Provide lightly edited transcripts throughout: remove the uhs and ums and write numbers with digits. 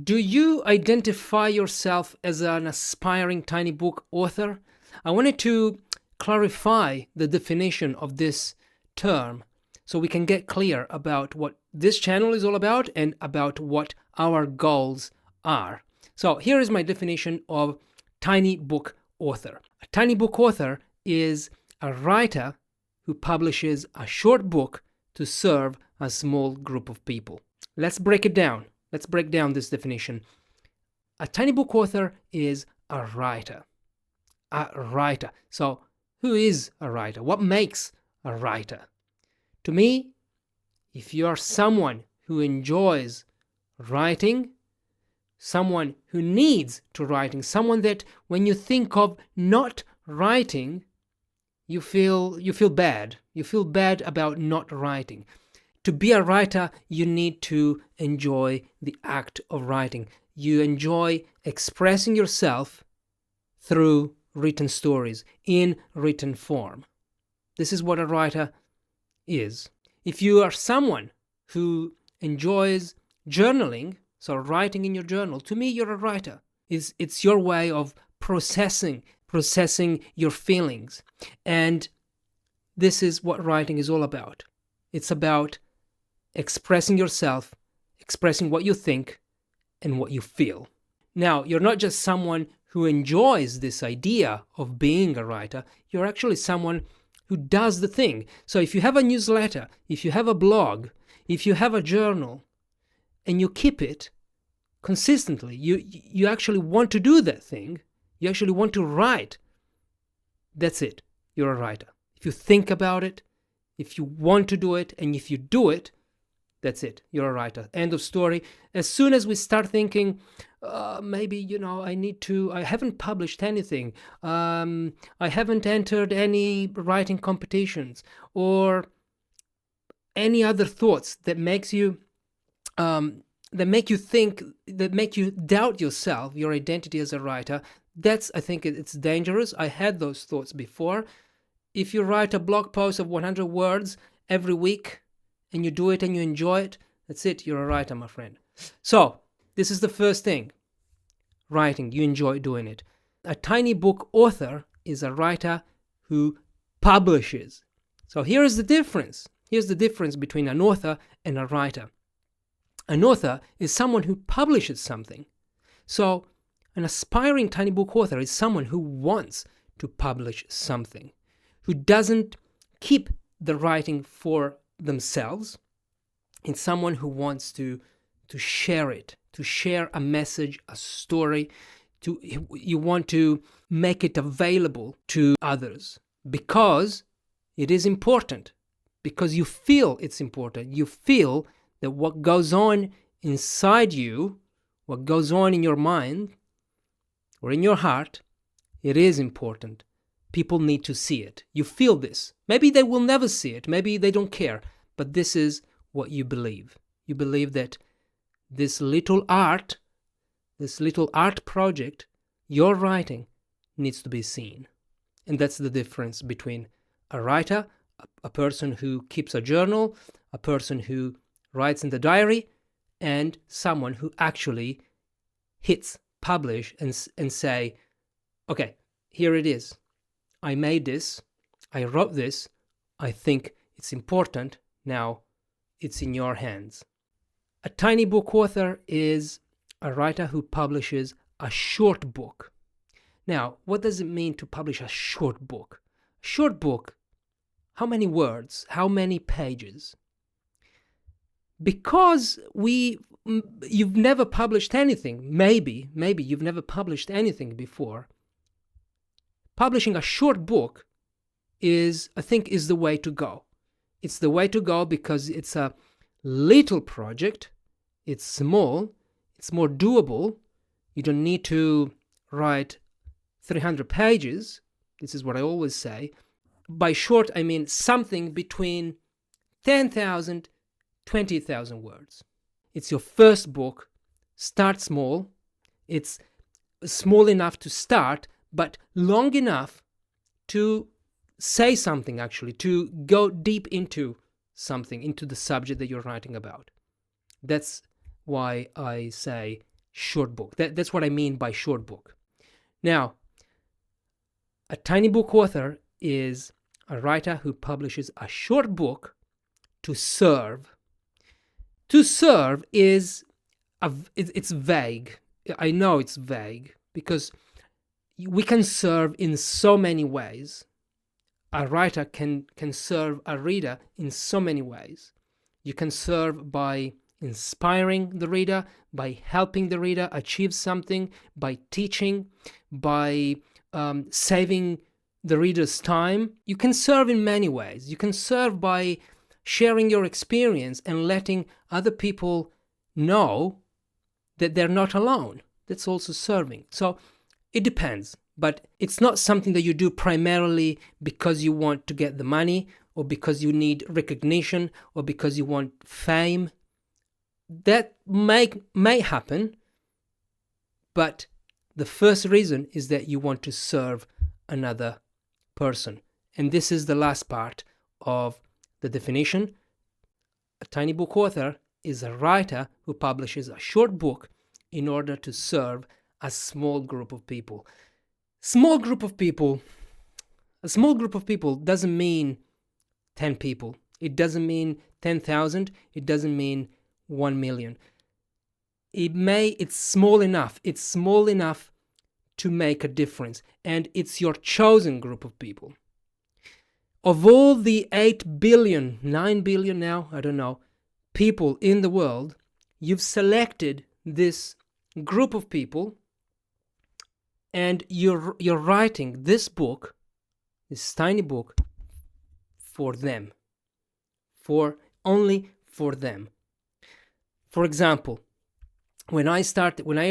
Do you identify yourself as an aspiring tiny book author? I wanted to clarify the definition of this term so we can get clear about what this channel is all about and about what our goals are. So here is my definition of tiny book author. A tiny book author is a writer who publishes a short book to serve a small group of people. Let's break it down. Let's break down this definition. A tiny book author is a writer. A writer. So, who is a writer? What makes a writer? To me, if you are someone who enjoys writing, someone who needs to writing, someone that when you think of not writing, you feel bad. You feel bad about not writing. To be a writer, you need to enjoy the act of writing. You enjoy expressing yourself through written stories, in written form. This is what a writer is. If you are someone who enjoys journaling, so writing in your journal, to me, you're a writer. It's your way of processing your feelings. And this is what writing is all about. It's about expressing yourself, expressing what you think and what you feel. Now, you're not just someone who enjoys this idea of being a writer, you're actually someone who does the thing. So if you have a newsletter, if you have a blog, if you have a journal, and you keep it consistently, you actually want to do that thing, you actually want to write, that's it, you're a writer. If you think about it, if you want to do it, and if you do it, that's it. You're a writer. End of story. As soon as we start thinking, maybe, I haven't published anything. I haven't entered any writing competitions or any other thoughts that make you doubt yourself, your identity as a writer. I think it's dangerous. I had those thoughts before. If you write a blog post of 100 words every week, and you do it and you enjoy it, that's it, you're a writer, my friend. So, this is the first thing. Writing, you enjoy doing it. A tiny book author is a writer who publishes. So here is the difference. Here's the difference between an author and a writer. An author is someone who publishes something. So, an aspiring tiny book author is someone who wants to publish something, who doesn't keep the writing for themselves. It's someone who wants to share it, to share a message, a story. You want to make it available to others because it is important, because you feel it's important. You feel that what goes on inside you, what goes on in your mind or in your heart, it is important. People need to see it. You feel this. Maybe they will never see it. Maybe they don't care. But this is what you believe. You believe that this little art project, your writing, needs to be seen. And that's the difference between a writer, a person who keeps a journal, a person who writes in the diary, and someone who actually hits publish and say, okay, here it is. I made this, I wrote this, I think it's important, now it's in your hands. A tiny book author is a writer who publishes a short book. Now, what does it mean to publish a short book? A short book, how many words, how many pages? Because you've never published anything, maybe you've never published anything before, publishing a short book is the way to go. It's the way to go because it's a little project, it's small, it's more doable. You don't need to write 300 pages. This is what I always say. By short, I mean something between 10,000, 20,000 words. It's your first book. Start small. It's small enough to start, but long enough to say something, actually, to go deep into something, into the subject that you're writing about. That's why I say short book. That's what I mean by short book. Now, a tiny book author is a writer who publishes a short book to serve. To serve is it's vague. I know it's vague because we can serve in so many ways. A writer can serve a reader in so many ways. You can serve by inspiring the reader, by helping the reader achieve something, by teaching, by saving the reader's time. You can serve in many ways. You can serve by sharing your experience and letting other people know that they're not alone. That's also serving. So it depends, but it's not something that you do primarily because you want to get the money or because you need recognition or because you want fame. That may happen, but the first reason is that you want to serve another person. And this is the last part of the definition. A tiny book author is a writer who publishes a short book in order to serve a small group of people. A small group of people doesn't mean 10 people. It doesn't mean 10,000. It doesn't mean 1 million. It's small enough. It's small enough to make a difference. And it's your chosen group of people. Of all the 8 billion, 9 billion now, I don't know, people in the world, you've selected this group of people and you're writing this book, this tiny book, for them. Only for them. For example, when I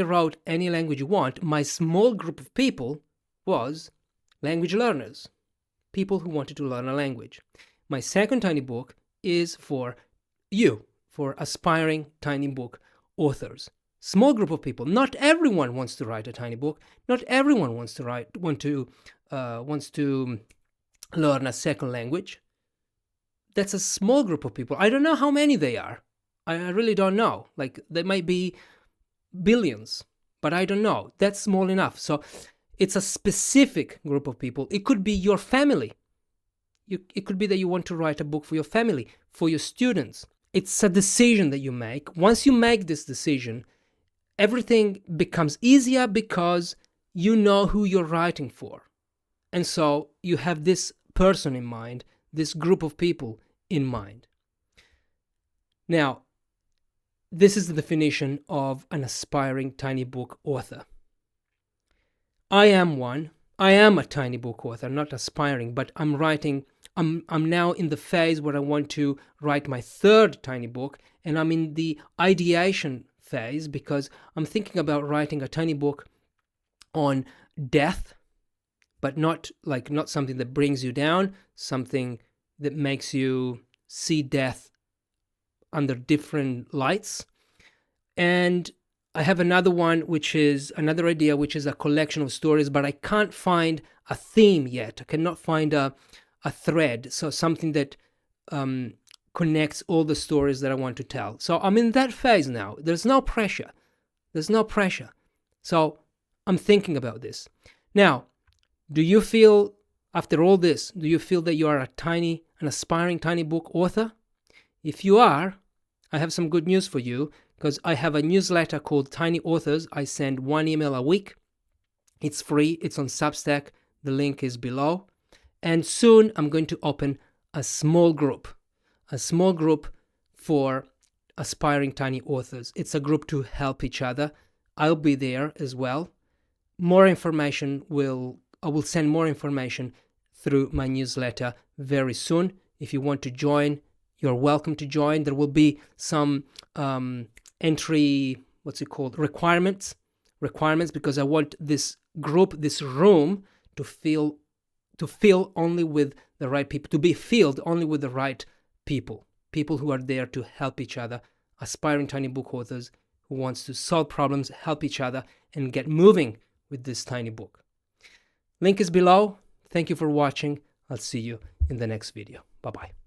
wrote Any Language You Want, my small group of people was language learners, people who wanted to learn a language. My second tiny book is for you, for aspiring tiny book authors. Small group of people. Not everyone wants to write a tiny book. Not everyone wants to learn a second language. That's a small group of people. I don't know how many they are. I really don't know. Like, there might be billions, but I don't know. That's small enough. So it's a specific group of people. It could be your family. It could be that you want to write a book for your family, for your students. It's a decision that you make. Once you make this decision, everything becomes easier because you know who you're writing for. And so you have this person in mind, this group of people in mind. Now, this is the definition of an aspiring tiny book author. I am one. I am a tiny book author, not aspiring, but I'm now in the phase where I want to write my third tiny book, and I'm in the ideation phase because I'm thinking about writing a tiny book on death, but not something that brings you down, something that makes you see death under different lights. And I have another idea, which is a collection of stories, but I can't find a theme yet. I cannot find a thread, so something that connects all the stories that I want to tell. So I'm in that phase now. There's no pressure. So I'm thinking about this. Now, do you feel, after all this, do you feel that you are an aspiring tiny book author? If you are, I have some good news for you, because I have a newsletter called Tiny Authors. I send 1 email a week. It's free. It's on Substack. The link is below. And soon I'm going to open a small group for aspiring tiny authors. It's a group to help each other. I'll be there as well. I will send more information through my newsletter very soon. If you want to join, you're welcome to join. There will be some requirements, because I want this group, this room, to fill only with the right people, to be filled only with the right people who are there to help each other, aspiring tiny book authors who wants to solve problems, help each other, and get moving with this tiny book. Link is below. Thank you for watching. I'll see you in the next video. Bye-bye.